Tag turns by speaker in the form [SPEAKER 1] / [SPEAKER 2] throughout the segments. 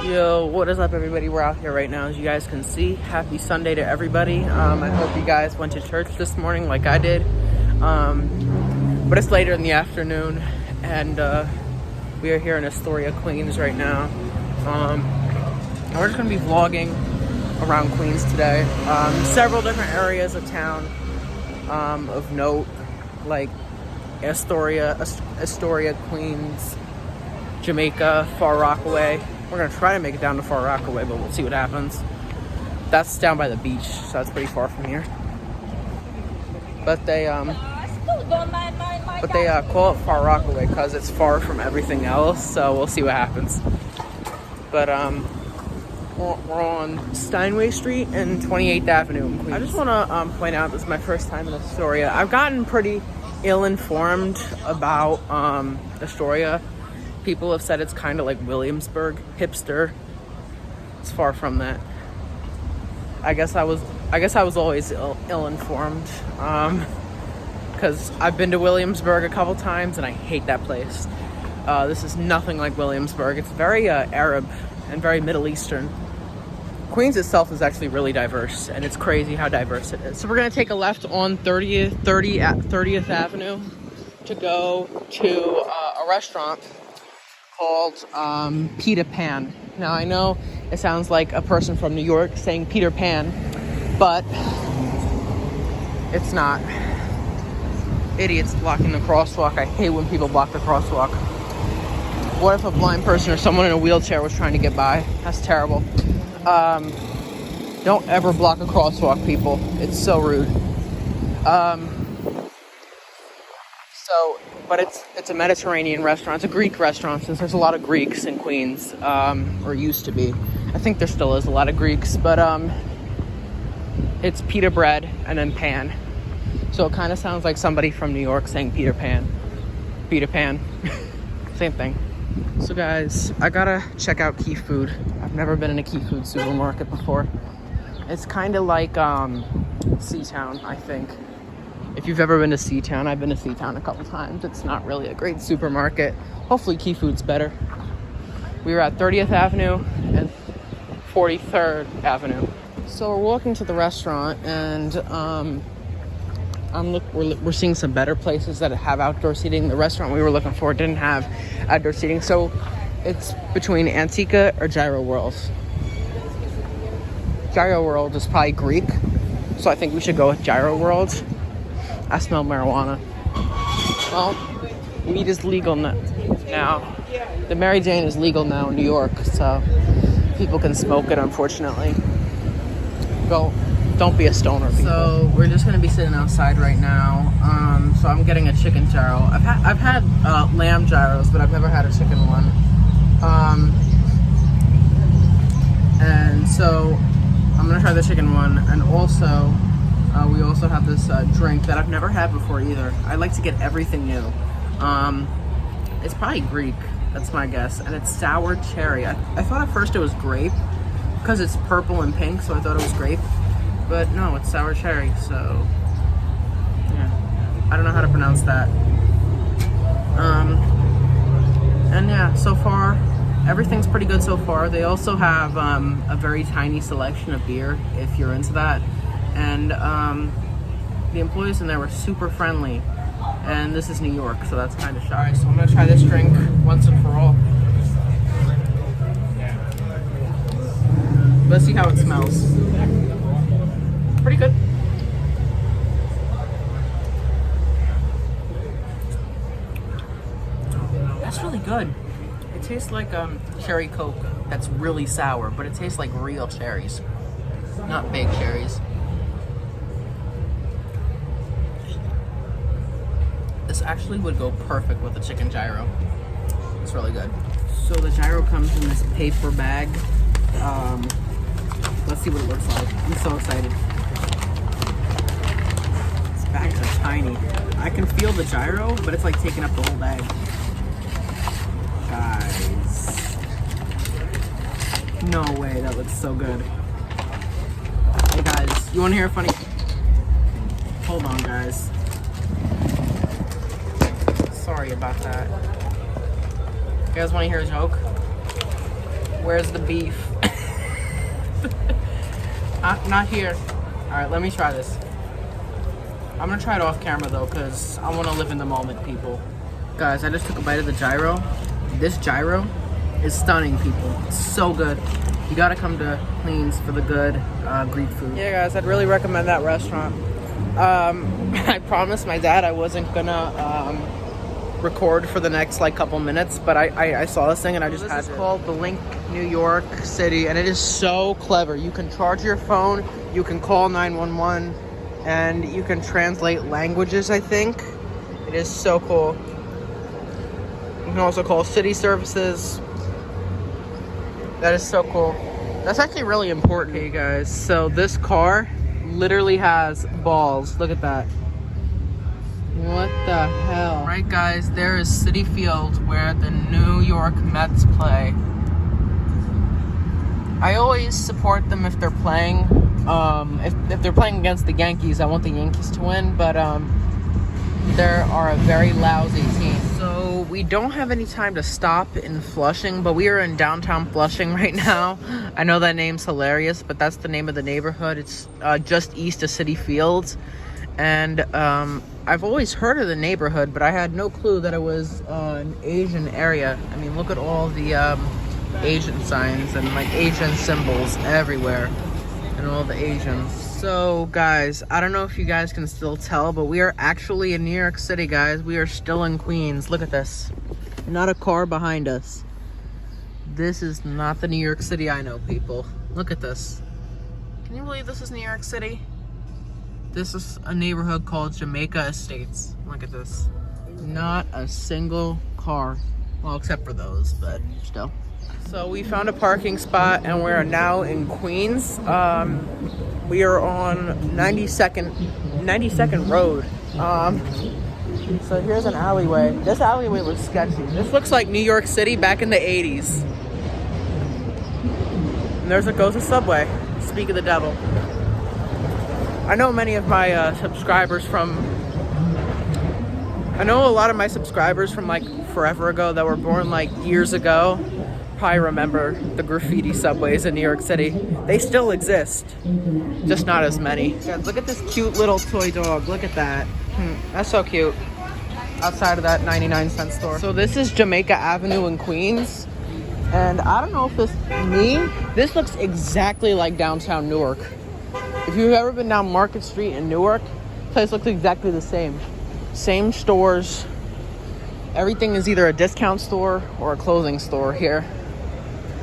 [SPEAKER 1] Yo, what is up, everybody? We're out here right now, as you guys can see. Happy Sunday to everybody. I hope you guys went to church this morning like I did. But it's later in the afternoon, and we are here in Astoria, Queens right now. And we're just going to be vlogging around Queens today. Several different areas of town of note, like Astoria, Queens, Jamaica, Far Rockaway. We're gonna try to make it down to Far Rockaway, but we'll see what happens. That's down by the beach, so that's pretty far from here. But they call it Far Rockaway because it's far from everything else. So we'll see what happens. But we're on Steinway Street and 28th Avenue in Queens. I just want to point out this is my first time in Astoria. I've gotten pretty ill-informed about Astoria. People have said it's kind of like Williamsburg, hipster. It's far from that. I guess I was always ill-informed, because I've been to Williamsburg a couple times and I hate that place. This is nothing like Williamsburg. It's very Arab and very Middle Eastern. Queens itself is actually really diverse, and it's crazy how diverse it is. So we're gonna take a left on 30th Avenue to go to a restaurant called Peter Pan. Now I know it sounds like a person from New York saying Peter Pan, but it's not. Idiots blocking the crosswalk. I hate when people block the crosswalk. What if a blind person or someone in a wheelchair was trying to get by? That's terrible. Don't ever block a crosswalk, people. It's so rude. But it's a Mediterranean restaurant. It's a Greek restaurant, since there's a lot of Greeks in Queens, or used to be. I think there still is a lot of Greeks, but it's pita bread and then pan. So it kind of sounds like somebody from New York saying Peter Pan. Peter Pan. Same thing. So guys, I gotta check out Key Food. I've never been in a Key Food supermarket before. It's kind of like Seatown, I think. If you've ever been to Seatown, I've been to Seatown a couple times. It's not really a great supermarket. Hopefully Key Food's better. We were at 30th Avenue and 43rd Avenue. So we're walking to the restaurant, and we're seeing some better places that have outdoor seating. The restaurant we were looking for didn't have outdoor seating, so it's between Antica or Gyro World. Gyro World is probably Greek, so I think we should go with Gyro World. I smell marijuana. Well, weed is legal now. The Mary Jane is legal now in New York, so people can smoke it, unfortunately. Don't be a stoner, people. So we're just gonna be sitting outside right now. So I'm getting a chicken gyro. I've had lamb gyros, but I've never had a chicken one. And so I'm gonna try the chicken one, and also we also have this drink that I've never had before either. I like to get everything new. It's probably Greek, that's my guess, and it's sour cherry. I thought at first it was grape, because it's purple and pink, so I thought it was grape. But no, it's sour cherry, so yeah. I don't know how to pronounce that. And yeah, so far, everything's pretty good so far. They also have a very tiny selection of beer, if you're into that. And the employees in there were super friendly. And this is New York, so that's kind of shy. Alright, so I'm gonna try this drink once and for all. Let's see how it smells. Pretty good. That's really good. It tastes like cherry Coke that's really sour, but it tastes like real cherries, not fake cherries. This actually would go perfect with a chicken gyro. It's really good. So the gyro comes in this paper bag. Let's see what it looks like. I'm so excited. These bags are tiny. I can feel the gyro, but it's like taking up the whole bag. Guys. No way, that looks so good. Hey guys, you wanna hear a funny? Hold on guys. Sorry about that. You guys wanna hear a joke? Where's the beef? Not here. All right, let me try this. I'm gonna try it off camera though, because I want to live in the moment, people. Guys, I just took a bite of the gyro. This gyro is stunning, people. It's so good. You gotta come to Queens for the good Greek food. Yeah, guys, I'd really recommend that restaurant. I promised my dad I wasn't gonna record for the next like couple minutes, but I saw this thing and I just had to. This is called the Link New York City, and it is so clever. You can charge your phone, you can call 911, and you can translate languages, I think. It is so cool. You can also call city services. That is so cool. That's actually really important. Hey guys, so this car literally has balls. Look at that. What the hell? Right guys, there is Citi Field where the New York Mets play. I always support them if they're playing. If they're playing against the Yankees, I want the Yankees to win, but they are a very lousy team. So we don't have any time to stop in Flushing, but we are in downtown Flushing right now. I know that name's hilarious, but that's the name of the neighborhood. It's just east of Citi Field. And I've always heard of the neighborhood, but I had no clue that it was an Asian area. I mean, look at all the Asian signs and like Asian symbols everywhere, and all the Asians. So guys, I don't know if you guys can still tell, but we are actually in New York City, guys. We are still in Queens. Look at this. Not a car behind us. This is not the New York City I know, people. Look at this. Can you believe this is New York City? This is a neighborhood called Jamaica Estates. Look at this. Not a single car. Well, except for those, but still. So we found a parking spot and we're now in Queens. We are on 92nd Road. So here's an alleyway. This alleyway looks sketchy. This looks like New York City back in the 80s. And there's a goes a subway. Speak of the devil. I know many of my subscribers from... I know a lot of my subscribers from like forever ago that were born like years ago probably remember the graffiti subways in New York City. They still exist, just not as many. Guys, look at this cute little toy dog. Look at that. That's so cute. Outside of that 99-cent store. So this is Jamaica Avenue in Queens. And I don't know if this looks exactly like downtown Newark. If you've ever been down Market Street in Newark, the place looks exactly the same. Same stores. Everything is either a discount store or a clothing store here.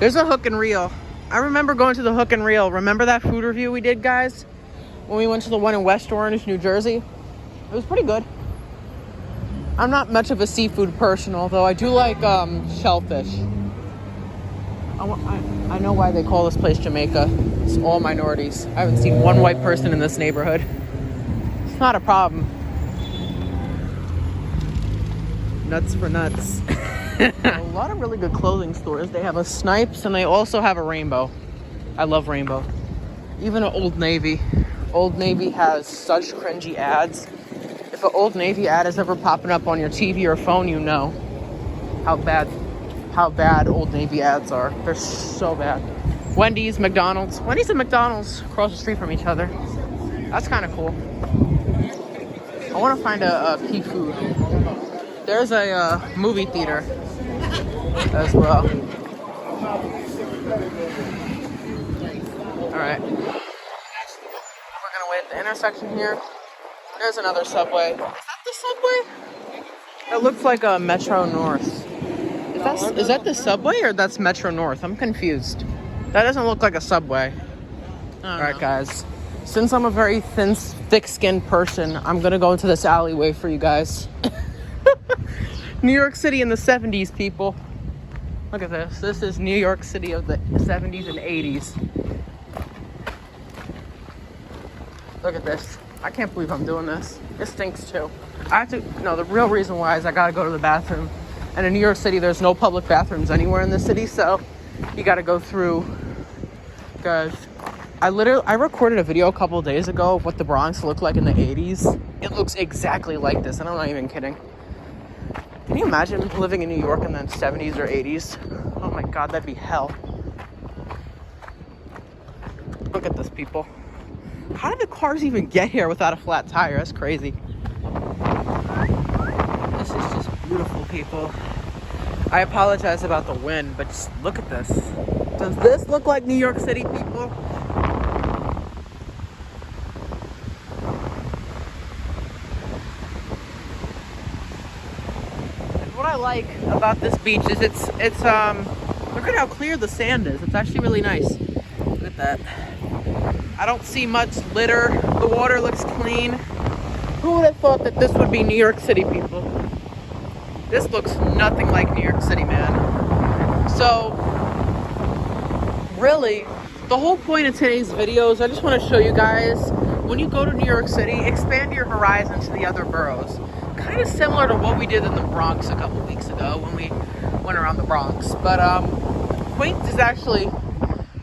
[SPEAKER 1] There's a Hook and Reel. I remember going to the Hook and Reel. Remember that food review we did, guys? When we went to the one in West Orange, New Jersey? It was pretty good. I'm not much of a seafood person, although I do like shellfish. I know why they call this place Jamaica. It's all minorities. I haven't seen one white person in this neighborhood. It's not a problem. Nuts for nuts. A lot of really good clothing stores. They have a Snipes and they also have a Rainbow. I love Rainbow. Even an Old Navy. Old Navy has such cringy ads. If an Old Navy ad is ever popping up on your TV or phone, you know how bad Old Navy ads are. They're so bad. Wendy's, McDonald's. Wendy's and McDonald's across the street from each other. That's kind of cool. I want to find a key food. There's a movie theater as well. Alright. We're gonna wait at the intersection here. There's another subway. Is that the subway? It looks like a Metro North. Is that the subway or that's Metro North? I'm confused. That doesn't look like a subway. Alright guys. Since I'm a very thin, thick-skinned person, I'm gonna go into this alleyway for you guys. New York City in the 70s, people. Look at this. This is New York City of the 70s and 80s. Look at this. I can't believe I'm doing this. It stinks too. The real reason why is I gotta go to the bathroom. And in New York City, there's no public bathrooms anywhere in the city, so you gotta go through. Guys, I recorded a video a couple of days ago of what the Bronx looked like in the 80s. It looks exactly like this, and I'm not even kidding. Can you imagine living in New York in the 70s or 80s? Oh my God, that'd be hell. Look at this, people. How did the cars even get here without a flat tire? That's crazy. This is just beautiful, people. I apologize about the wind, but just look at this. Does this look like New York City, people? And what I like about this beach is it's look at how clear the sand is. It's actually really nice. Look at that. I don't see much litter. The water looks clean. Who would have thought that this would be New York City, people? This looks nothing like New York City, man. So, really, the whole point of today's video is I just want to show you guys, when you go to New York City, expand your horizon to the other boroughs. Kind of similar to what we did in the Bronx a couple weeks ago when we went around the Bronx. But Queens is actually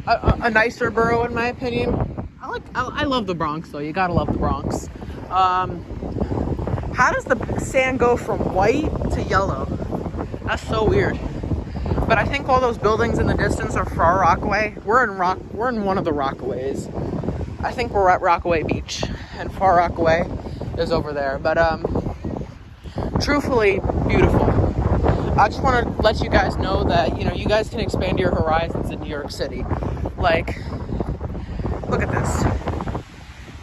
[SPEAKER 1] a nicer borough, in my opinion. I love the Bronx, though. You gotta love the Bronx. How does the sand go from white to yellow? That's so weird. But I think all those buildings in the distance are Far Rockaway. We're in one of the Rockaways. I think we're at Rockaway Beach, and Far Rockaway is over there. But truthfully, beautiful. I just want to let you guys know that, you know, you guys can expand your horizons in New York City. Like, look at this.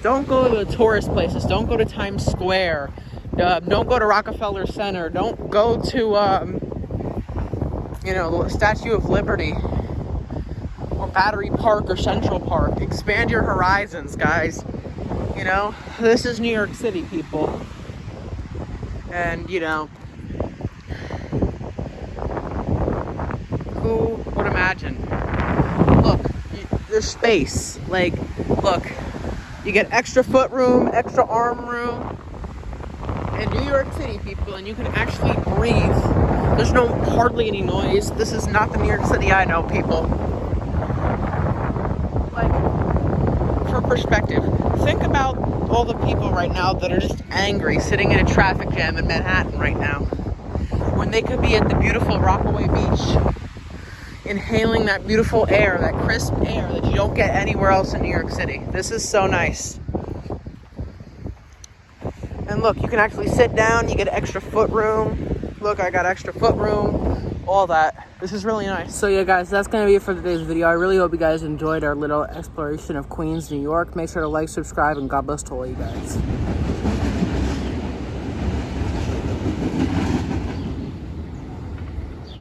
[SPEAKER 1] Don't go to the tourist places. Don't go to Times Square. Don't go to Rockefeller Center. Don't go to, you know, the Statue of Liberty or Battery Park or Central Park. Expand your horizons, guys. You know, this is New York City, people. And, you know, who would imagine? Look, there's space. Like, look, you get extra foot room, extra arm room in New York City, people, and you can actually breathe. There's hardly any noise. This is not the New York City I know, people. Like, for perspective, think about all the people right now that are just angry, sitting in a traffic jam in Manhattan right now, when they could be at the beautiful Rockaway Beach, inhaling that beautiful air, that crisp air that you don't get anywhere else in New York City. This is so nice. And look, you can actually sit down, you get extra foot room. Look, I got extra foot room, all that. This is really nice. So yeah, guys, that's gonna be it for today's video. I really hope you guys enjoyed our little exploration of Queens, New York. Make sure to like, subscribe, and God bless to all you guys.